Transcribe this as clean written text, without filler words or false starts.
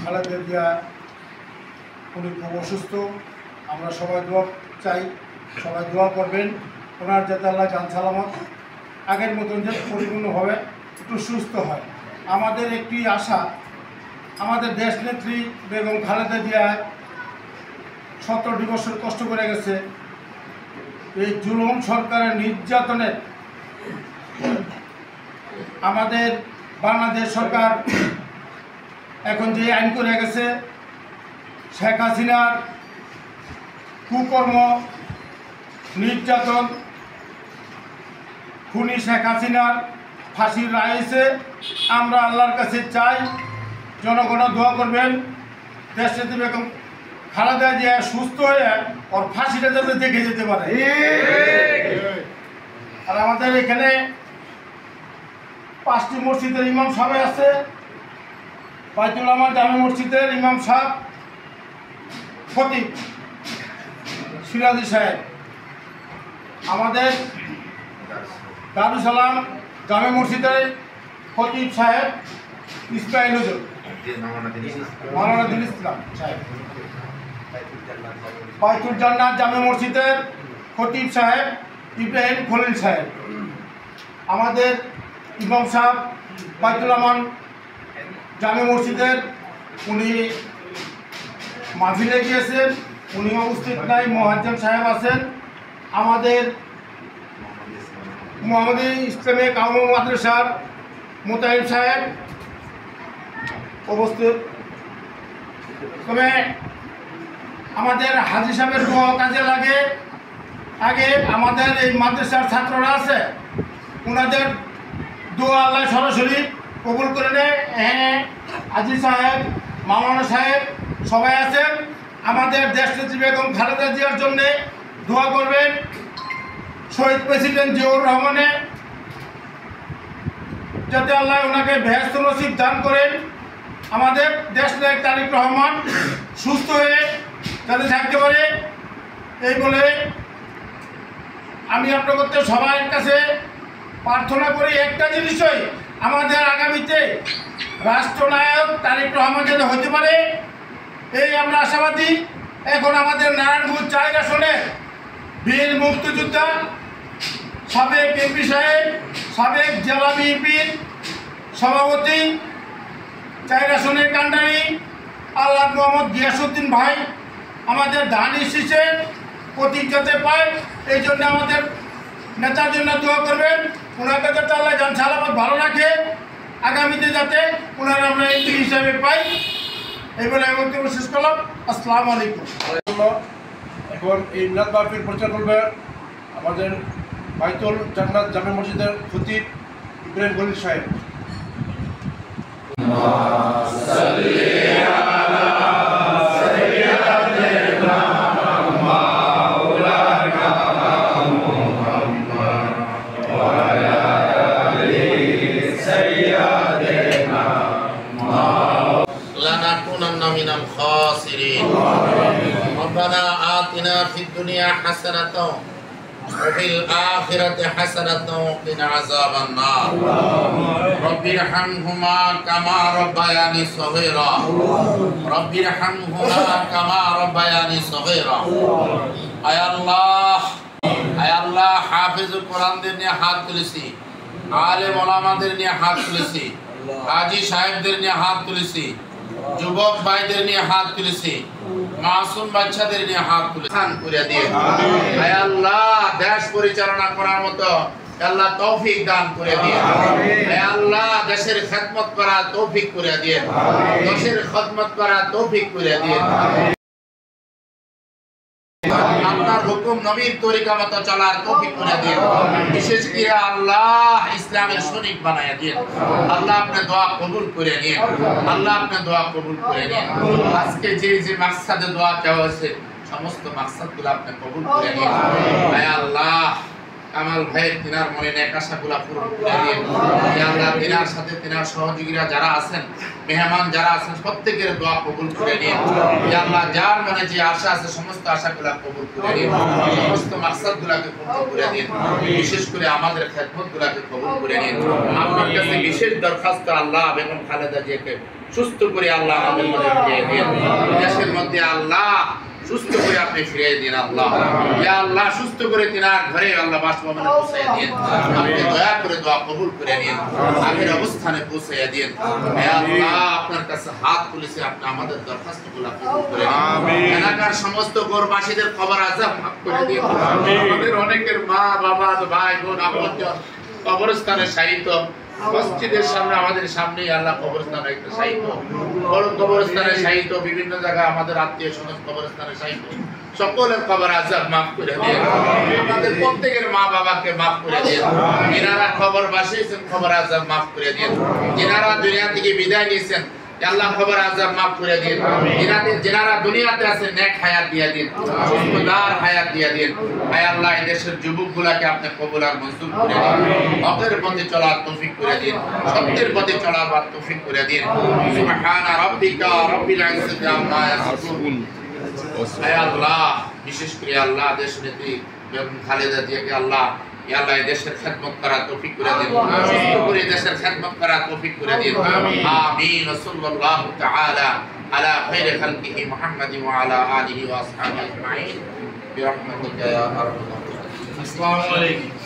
খালেদা জিয়া উনি খুব অসুস্থ। আমরা সবাই দোয়া চাই, সবাই দোয়া করবেন ওনার যাতে আল্লাহ জান সালামত আগের মতন যে পরিপূর্ণভাবে একটু সুস্থ হয়। আমাদের একটি আশা, আমাদের দেশনেত্রী বেগম খালেদা জিয়া 17 বছর কষ্ট করে গেছে। এই জুলুম সরকারের নির্যাতনে আমাদের বাংলাদেশ সরকার এখন যে আইন করে গেছে, শেখ হাসিনার কুকর্ম, নির্যাতন, খুনি শেখ হাসিনার ফাঁসির রায় এসে আমরা আল্লাহর কাছে চাই জনগণ দোয়া করবেন দেশনেত্রী বেগম খালেদা জিয়া সুস্থ হয়ে ওর ফাঁসিটা যাতে দেখে যেতে পারে। আর আমাদের এখানে 5টি মসজিদের ইমাম সাহেব আছে। বাইতুল আমার জামে মসজিদের ইমাম সাহেব খতিব সিরাজি সাহেব, আমাদের দারুসালাম জামে মসজিদের খতিব সাহেব ইসমাইল হুজুর, মাওলানা দিন ইসলাম সাহেব, বাইতুল জান্নাত জামে মসজিদের খতিব সাহেব ইব্রাহিম খলিল সাহেব, আমাদের ইমাম সাহেব বাইতুল আমান জামে মসজিদের উনি মাহফিলে গিয়েছেন, উনি উপস্থিত নাই, মোহাজ্জেম সাহেব আছেন, আমাদের মোহাম্মদী ইসলামী কাউমি মাদ্রাসার মোতায়েব সাহেব উপস্থিত। তবে আমাদের হাজী সাহেবের দোয়া কাজে লাগে। আগে আমাদের এই মাদ্রাসার ছাত্ররা আছে, ওনাদের দোয়া আল্লাহ সরাসরি কবুল করে নেয়। হ্যাঁ, হাজী সাহেব, মাওলানা সাহেব সবাই আছেন। আমাদের দেশনেত্রী বেগম খালেদা জিয়ার জন্যে দোয়া করবেন। শহীদ প্রেসিডেন্ট জিয়াউর রহমানের যাতে আল্লাহ ওনাকে বেহেশত নসিব দান করেন। আমাদের দেশনায়ক তারেক রহমান সুস্থ হয়ে যাতে থাকতে পারে, এই বলে আমি আপনাদের সবার কাছে প্রার্থনা করি একটা জিনিসই, আমাদের আগামীতে রাষ্ট্রনায়ক তারেক রহমান যাতে হতে পারে এই আমরা আশাবাদী। এখন আমাদের নারায়ণগঞ্জ 4 আসনে বীর মুক্তিযোদ্ধা সাবেক এমপি সাহেব, সাবেক জেলা বিএনপির সভাপতি 4 আসনের কান্ডারি আল্লাহ মোহাম্মদ গিয়াসউদ্দিন ভাই আমাদের ধান শীষে প্রতীক যাতে পায়, এই জন্য আমাদের নেতার জন্য দোয়া করবেন। ওনাকে যাতে আল্লাহ জান সালামত ভালো রাখে, আগামীতে যাতে ওনারা আমরা এমপি হিসাবে পাই, এই বলে আমি বক্তব্য শেষ করলাম। আসসালামু আলাইকুম। এখন এই মিলাদ মাহফিল প্রচার করবে আমাদের বাইতুল জান্নাত জামে মসজিদের খতিব ইব্রাহিম খলিল সাহেব। ربنا آتنا في الدنيا حسنة وفي الآخرة حسنة وقنا عذاب النار رب ارحمهما كما ربياني صغيرا رب ارحمهما كما ربياني صغيرا আয় আল্লাহ হাফেজুল কোরআনদের নিয়ে হাত তুলেছি, আলেম ওলামাদের নিয়ে হাত তুলেছি, হাজী সাহেবদের নিয়ে হাত তুলেছি, যুবক ভাইদের নিয়ে হাত তুলেছি, মাসুম বাচ্চাদের নিয়ে হাত তুলে খান করে দিয়ে আয় আল্লাহ দেশ পরিচালনা করার মতো আল্লাহ তৌফিক দান করে দিয়ে আয় আল্লাহ দেশের খেদমত করার তৌফিক করে দিয়ে দেশের খেদমত করার তৌফিক করে দিয়ে আপনার হুকুম নবীর তরিকা মতো চলার তৌফিক করে দিয়ে বিশেষ করে আল্লাহ ইসলামের সৈনিক বানায়া দিয়ে আল্লাহ আপনি দোয়া কবুল করে নিন, আল্লাহ আপনি দোয়া কবুল করে নিন। আজকে যে মাকসাদে দোয়া চাওয়া হয়েছে সমস্ত মাকসাদগুলো আপনি কবুল করে নিন। আয় আল্লাহ কামাল ভাইয়ের তিনার মনে নেক আশাগুলো পূরণ করে দিন। ইয়া আল্লাহ তিনার সাথে তিনার সহযোগীরা যারা আছেন, মেহমান যারা আছেন প্রত্যেকের দোয়া কবুল করে নিন। ইয়া আল্লাহ যার মনে যে আশা আছে সমস্ত আশাগুলো কবুল করে নিন, সমস্ত মাকসাদগুলোকে পূর্ণ করে দিন। বিশেষ করে আমাদের খেদমতগুলোকে কবুল করে নিন। আপনার কাছে বিশেষ দরখাস্ত আল্লাহ বেগম খালেদা জিয়াকে সুস্থ করে আল্লাহ আমাদের মধ্যে ফিরিয়ে দিন দেশের মধ্যে আল্লাহ সুস্থ করে আপনি ফিরিয়ে দিন আল্লাহ ইয়া আল্লাহ সুস্থ করে তিনার ঘরে আল্লাহ বাসভবনে পৌঁছে দিন আপনি দয়া করে দোয়া কবুল করে নিন আগের অবস্থানে পৌঁছে দিন হে আল্লাহ আপনার কাছে হাত তুলেছি আপনি আমাদের দরখাস্তগুলো কবুল করে নিন আমিন এলাকার সমস্ত গোরবাসীদের কবর আযাব মাফ করে দিন আমিন আমাদের অনেকের মা বাবা ভাই বোন আপনজন কবরস্থানে শায়িত মসজিদের সামনে আমাদের সামনেই আল্লাহ কবরস্থানে একটা শায়িত বড় কবরস্থানে শায়িত বিভিন্ন জায়গায় আমাদের আত্মীয় স্বজন কবরস্থানে শায়িত সকলের কবর আযাব মাফ করে দিন আমাদের প্রত্যেকের মা বাবাকে মাফ করে দিন যিনারা কবর বাসিয়েছেন কবর আযাব মাফ করে দিন যিনারা দুনিয়া থেকে বিদায় নিয়েছেন আল্লাহ কবর আযাব মাফ করে দিন যিনারা দুনিয়াতে আছেন নেক হায়াত দিয়ে দিন সুস্থদার হায়াত দিয়ে দিন হে আল্লাহ এই দেশের যুবকগুলোকে আপনি কবুল আর মঞ্জুর করে দিন হকের পথে চলার তৌফিক করে দিন সত্যের পথে চলার তৌফিক করে দিন সুবহানা রাব্বিকা রাব্বিল ইজ্জাতি আম্মা ইয়াসিফুন হে আল্লাহ বিশেষ করে আল্লাহ দেশ নেত্রী বেগম খালেদা জিয়াকে আল্লাহ ইয়া আল্লাহ এই দেশের খিদমত করার তৌফিক করে দিন সুস্থ করে দেশের খিদমত করার তৌফিক করে দিন আমিন সাল্লাল্লাহু তাআলা আলা খায়রি খালকিহি মুহাম্মাদি ওয়া আলা আলিহি ওয়া আসহাবিহি আজমাইন বিরহমাতিকা ইয়া আরহামার রাহিমিন আসসালামু আলাইকুম।